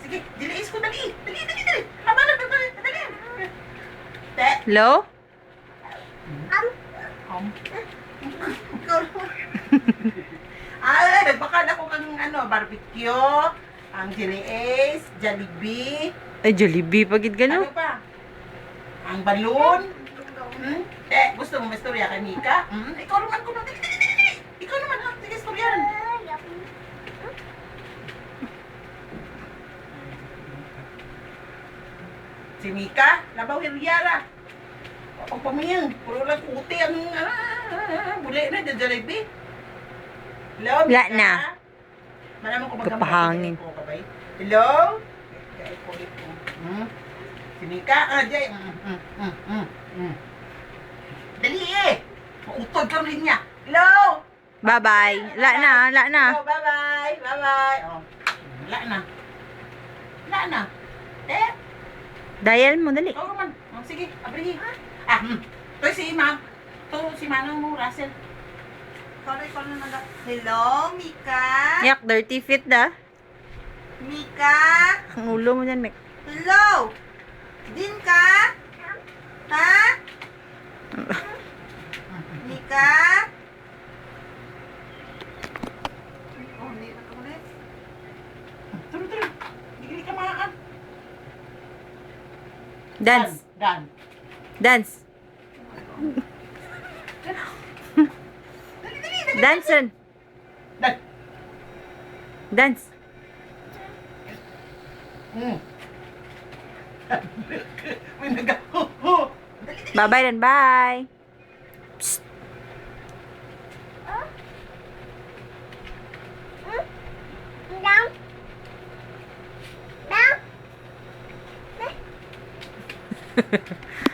Sige, diliis ko, dali. Dali, dali, dali. Haba na, dali, dali. Te. Hello? Nagbakal ako kang barbecue, ang diliis, Jollibee, Ay, Jollibee pagid ano gano. pa? Ang balon. Gusto mo istorya kay Mika? Ikaw naman ko. Dali, dali, dali, dali. Ikaw naman, ha? Sige, istoryahan. Si Mika, labaw hiryara. Ang pamiyang, puro lang puti ang buli na, Jollibee. Hello, Wala Mika? na. Malaman ko Kapahangin. ko kabay. Hello? Si Mika, Jay. Dali eh. Mautod ka rin niya. Hello? Bye-bye. La na, la na. Oh, bye-bye. Bye-bye. Oh. Wala na. Wala na. Dial mo, dali. Ito naman. Sige, abrihin. Ito si Ma'am. Ito si Manang mo, Russell. Ikaw na nanda. Hello, Mika? Yak, dirty fit da. Mika? Ang ulo mo dyan, Mek. Hello? Din ka? Ha? Mika? Oh, hindi na ulit. Turo. Hindi ka maan. Dance. Dan. Dance. Dance. Dan. Dance. May naga. Bye-bye dan, bye. Psst.